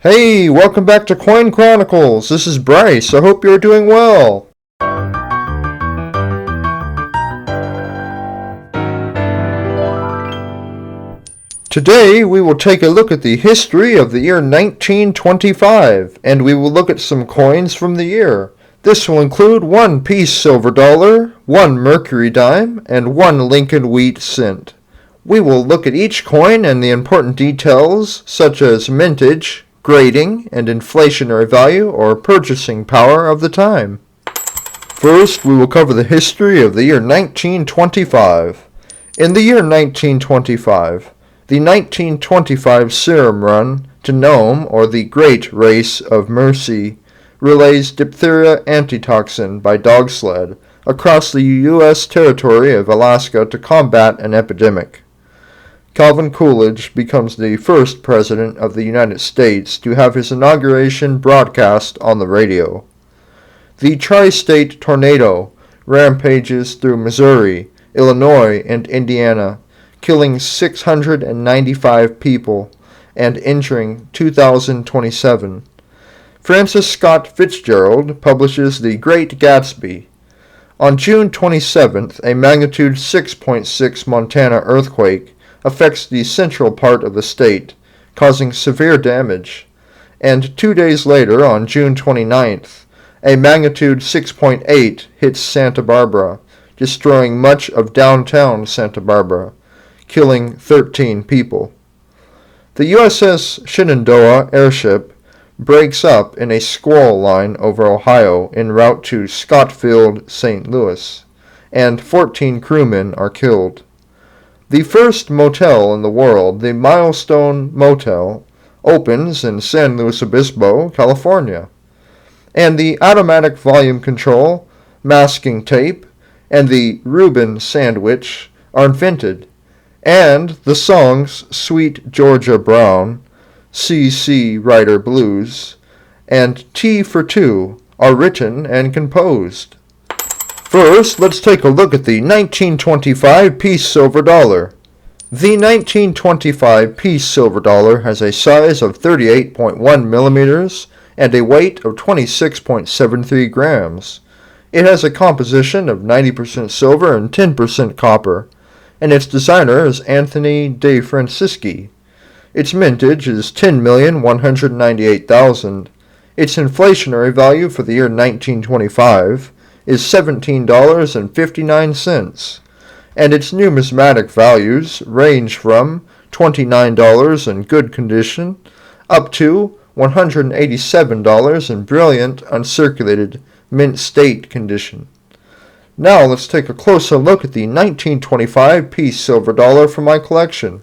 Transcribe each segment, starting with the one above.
Hey, welcome back to Coin Chronicles. This is Bryce. I hope you're doing well. Today, we will take a look at the history of the year 1925, and we will look at some coins from the year. This will include 1 piece silver dollar, 1 Mercury dime, and 1 Lincoln wheat cent. We will look at each coin and the important details such as mintage, grading, and inflationary value or purchasing power of the time. First, we will cover the history of the year 1925. In the year 1925, the 1925 serum run to Nome, or the Great Race of Mercy, relays diphtheria antitoxin by dog sled across the U.S. territory of Alaska to combat an epidemic. Calvin Coolidge becomes the first president of the United States to have his inauguration broadcast on the radio. The tri-state tornado rampages through Missouri, Illinois, and Indiana, killing 695 people and injuring 2,027. Francis Scott Fitzgerald publishes The Great Gatsby. On June 27th, a magnitude 6.6 Montana earthquake affects the central part of the state, causing severe damage. And 2 days later, on June 29th, a magnitude 6.8 hits Santa Barbara, destroying much of downtown Santa Barbara, killing 13 people. The USS Shenandoah airship breaks up in a squall line over Ohio en route to Scottsfield, St. Louis, and 14 crewmen are killed. The first motel in the world, the Milestone Motel, opens in San Luis Obispo, California. And the automatic volume control, masking tape, and the Reuben sandwich are invented. And the songs Sweet Georgia Brown, C.C. Rider Blues, and Tea for Two are written and composed. First, let's take a look at the 1925 piece silver dollar. The 1925 piece silver dollar has a size of 38.1 millimeters and a weight of 26.73 grams. It has a composition of 90% silver and 10% copper, and its designer is Anthony De Francisci. Its mintage is 10,198,000. Its inflationary value for the year 1925 is $17.59, and its numismatic values range from $29 in good condition up to $187 in brilliant, uncirculated, mint state condition. Now let's take a closer look at the 1925 piece silver dollar from my collection.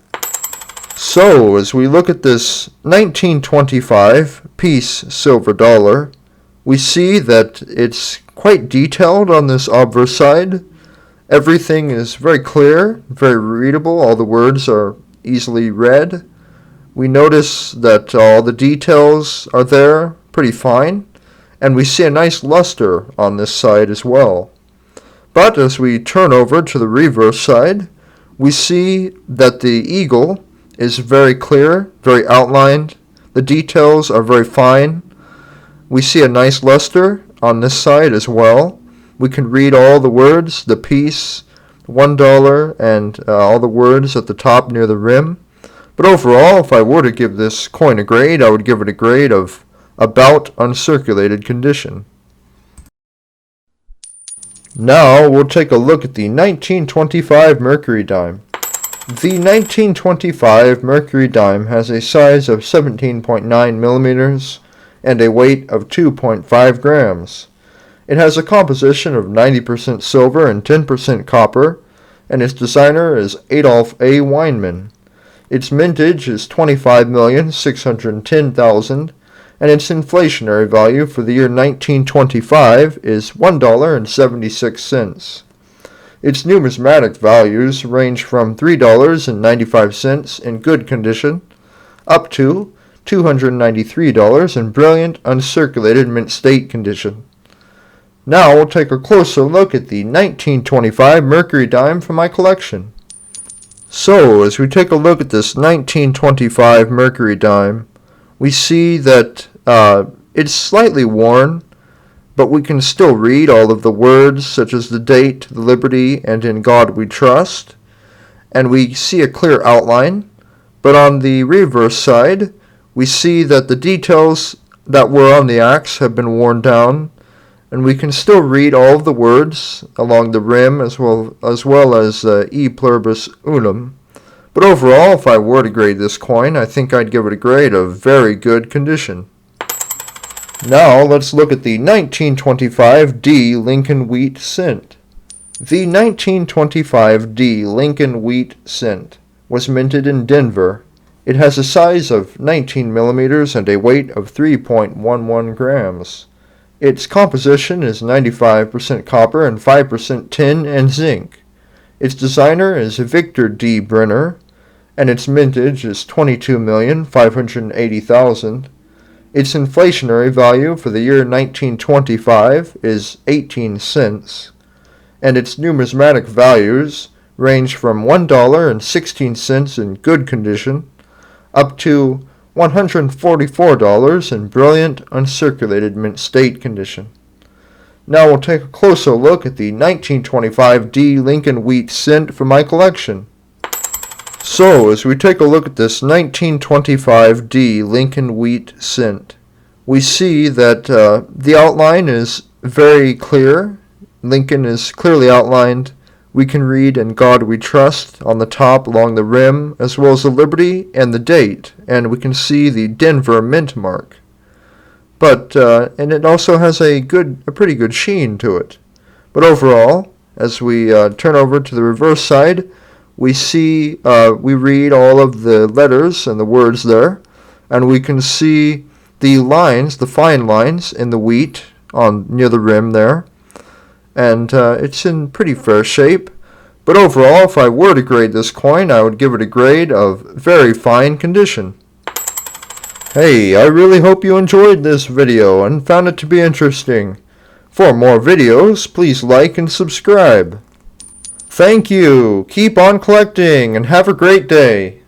So, as we look at this 1925 piece silver dollar, we see that it's quite detailed on this obverse side. Everything is very clear, very readable. All the words are easily read. We notice that all the details are there, pretty fine, and we see a nice luster on this side as well. But as we turn over to the reverse side, we see that the eagle is very clear, very outlined. The details are very fine. We see a nice luster on this side as well. We can read all the words, the piece, $1, and all the words at the top near the rim. But overall, if I were to give this coin a grade, I would give it a grade of about uncirculated condition. Now we'll take a look at the 1925 Mercury Dime. The 1925 Mercury Dime has a size of 17.9 millimeters and a weight of 2.5 grams. It has a composition of 90% silver and 10% copper, and its designer is Adolph A. Weinman. Its mintage is 25,610,000, and its inflationary value for the year 1925 is $1.76. Its numismatic values range from $3.95 in good condition up to $293 in brilliant, uncirculated mint state condition. Now we'll take a closer look at the 1925 Mercury Dime from my collection. So, as we take a look at this 1925 Mercury Dime, we see that it's slightly worn, but we can still read all of the words such as the date, the liberty, and in God we trust. And we see a clear outline. But on the reverse side, we see that the details that were on the axe have been worn down, and we can still read all of the words along the rim as well as E pluribus unum. But overall, if I were to grade this coin, I think I'd give it a grade of very good condition. Now let's look at the 1925 D Lincoln Wheat Cent. The 1925 D Lincoln Wheat Cent was minted in Denver. It has a size of 19 millimeters and a weight of 3.11 grams. Its composition is 95% copper and 5% tin and zinc. Its designer is Victor D. Brenner, and its mintage is 22,580,000. Its inflationary value for the year 1925 is 18 cents, and its numismatic values range from $1.16 in good condition up to $144 in brilliant, uncirculated mint state condition. Now we'll take a closer look at the 1925 D Lincoln Wheat Cent for my collection. So, as we take a look at this 1925 D Lincoln Wheat Cent, we see that the outline is very clear. Lincoln is clearly outlined. We can read "In God We Trust" on the top along the rim, as well as the liberty and the date, and we can see the Denver mint mark. And it also has a pretty good sheen to it. But overall, as we turn over to the reverse side, we read all of the letters and the words there, and we can see the lines, the fine lines in the wheat near the rim there, and it's in pretty fair shape. But overall, if I were to grade this coin, I would give it a grade of very fine condition. Hey, I really hope you enjoyed this video and found it to be interesting. For more videos, please like and subscribe. Thank you, keep on collecting, and have a great day.